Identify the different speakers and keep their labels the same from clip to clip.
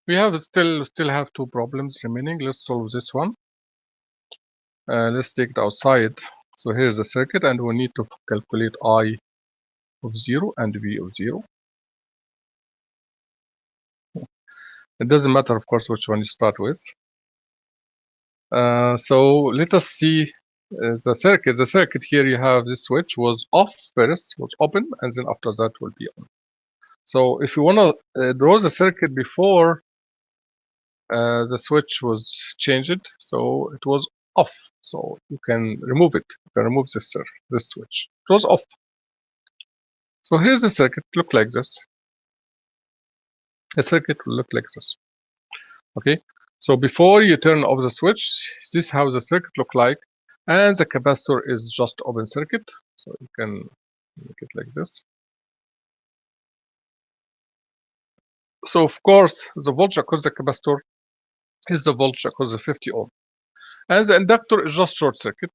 Speaker 1: We have still have two problems remaining. Let's solve this one. Let's take it outside. So here's the circuit, and we need to calculate I of 0 and V of 0. It doesn't matter, of course, which one you start with. So let us see the circuit. The circuit here, you have this switch was off first, was open, and then after that will be on. So if you want to draw the circuit before the switch was changed, so it was off. So you can remove it. You can remove this switch. It was off. So here's the circuit. Look like this. The circuit will look like this. Okay. So before you turn off the switch, this is how the circuit look like, and the capacitor is just open circuit. So you can make it like this. So of course, the voltage across the capacitor is the voltage across the 50 ohm, and the inductor is just short circuit.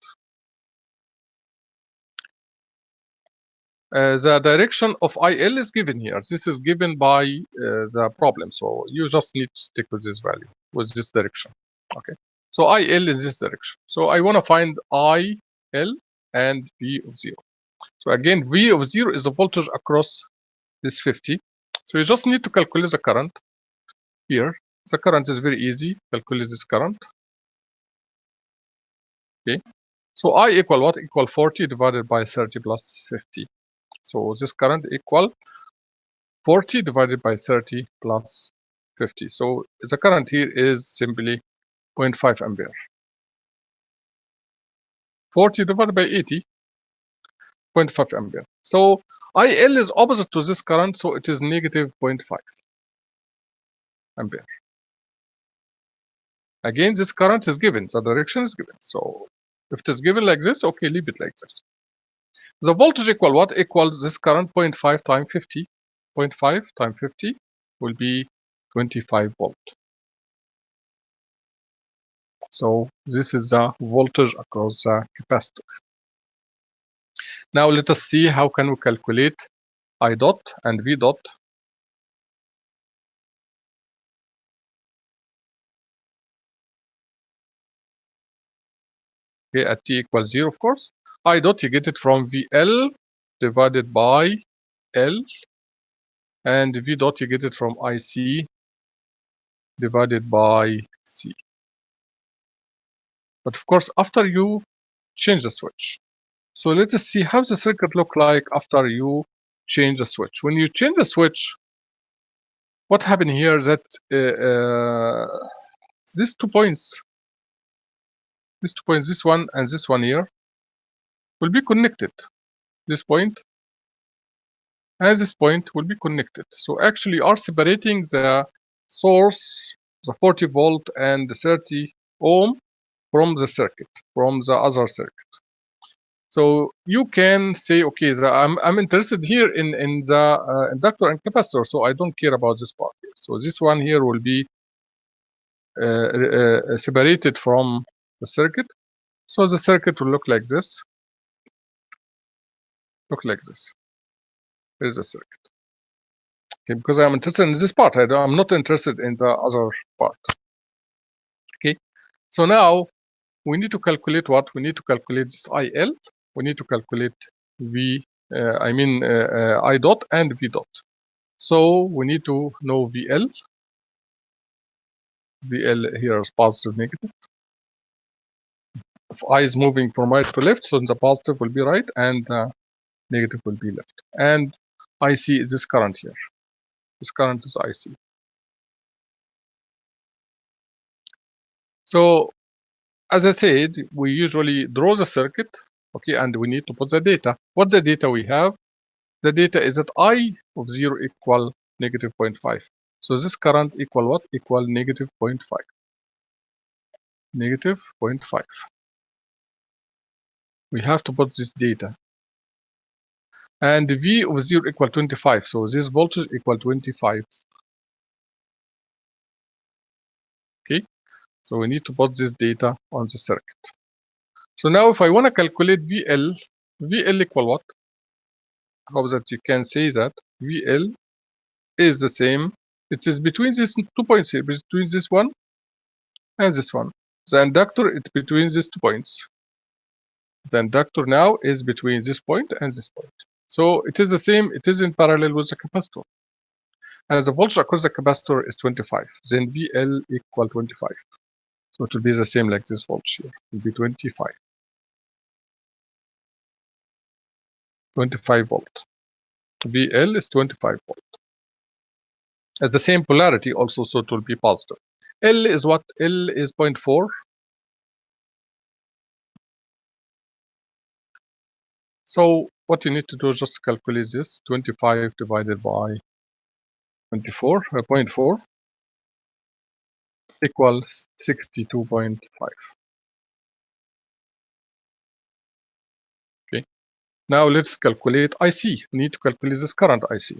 Speaker 1: The direction of IL is given here. This is given by the problem. So you just need to stick with this value, with this direction. Okay. So IL is this direction. So I want to find IL and V of 0. So again, V of 0 is the voltage across this 50. So you just need to calculate the current here. The current is very easy. Calculate this current. Okay. So I equal what? Equal 40 divided by 30 plus 50. So this current equal 40 divided by 30 plus 50. So the current here is simply 0.5 ampere. 40 divided by 80, 0.5 ampere. So IL is opposite to this current, so it is negative 0.5 ampere. Again, this current is given, the direction is given. So if it is given like this, okay, leave it like this. The voltage equal what? Equals this current 0.5 times 50. 0.5 times 50 will be 25 volt. So this is the voltage across the capacitor. Now let us see how can we calculate I dot and V dot. Okay, at t equals 0, of course. I dot, you get it from VL divided by L, and V dot, you get it from IC divided by C. But of course, after you change the switch. So let us see how the circuit look like after you change the switch. When you change the switch, what happened here that these 2 points, this one and this one here, will be connected. This point and this point will be connected. So actually are separating the source, the 40 volt and the 30 ohm from the circuit, from the other circuit. So you can say, okay, I'm interested here in the inductor and capacitor, so I don't care about this part here. So this one here will be separated from the circuit. So the circuit will look like this. Look like this. Here's the circuit. Okay, because I'm interested in this part. I'm not interested in the other part. Okay, so now we need to calculate what? We need to calculate this IL. We need to calculate I dot and V dot. So we need to know VL. VL here is positive, negative. If I is moving from right to left, so the positive will be right and negative will be left. And IC is this current here. This current is IC. So as I said, we usually draw the circuit, okay, and we need to put the data. What's the data we have? The data is that I of 0 equal negative 0.5. So this current equal what? Equal negative 0.5. Negative 0.5. We have to put this data. And V of 0 equal 25. So this voltage equal 25. Okay. So we need to put this data on the circuit. So now if I want to calculate VL, VL equal what? How that you can say that VL is the same It is between these 2 points here, between this one and this one. The inductor is between these 2 points. The inductor now is between this point and this point. So it is the same, it is in parallel with the capacitor. And the voltage across the capacitor is 25. Then VL equal 25. So it will be the same like this voltage here. It will be 25. 25 volt. VL is 25 volt. At the same polarity also, so it will be positive. L is what? L is 0.4. So what you need to do is just calculate this. 25 divided by 24, 0.4 equals 62.5. Okay. Now let's calculate IC. We need to calculate this current IC.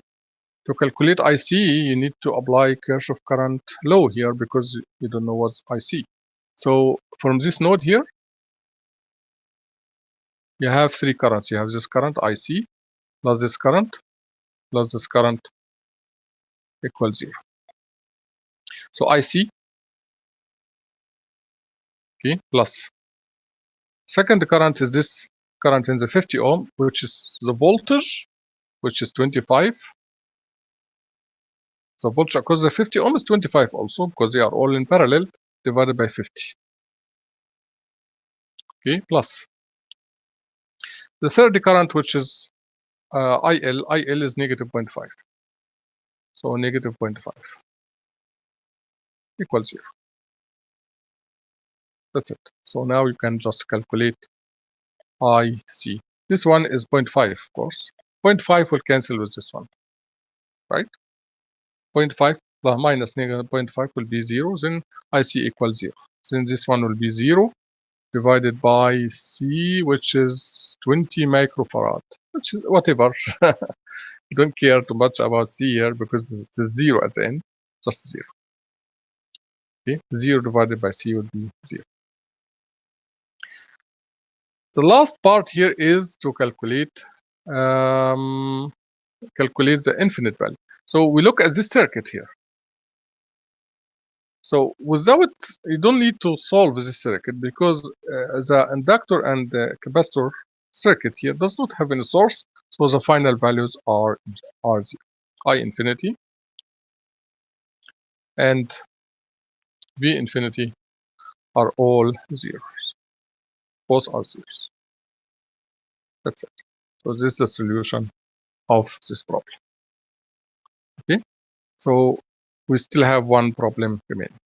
Speaker 1: To calculate IC, you need to apply Kirchhoff current law here because you don't know what's IC. So from this node here, you have 3 currents. You have this current IC plus this current equals 0. So IC, okay, plus. Second current is this current in the 50 ohm, which is the voltage, which is 25. The voltage across the 50 ohm is 25 also, because they are all in parallel, divided by 50. Okay, plus. The third current, which is IL is negative 0.5. So negative 0.5 equals 0. That's it. So now you can just calculate IC. This one is 0.5, of course. 0.5 will cancel with this one, right? 0.5 plus minus negative 0.5 will be 0. Then IC equals 0. Then this one will be 0 divided by C, which is 20 microfarad, which is whatever. Don't care too much about C here because it's a 0 at the end, just 0. Okay, 0 divided by C would be 0. The last part here is to calculate the infinite value. So we look at this circuit here. So without, you don't need to solve this circuit because the inductor and the capacitor circuit here does not have any source. So the final values are 0. I infinity and V infinity are all zeros. Both are zeros. That's it. So this is the solution of this problem. Okay. So we still have one problem remaining.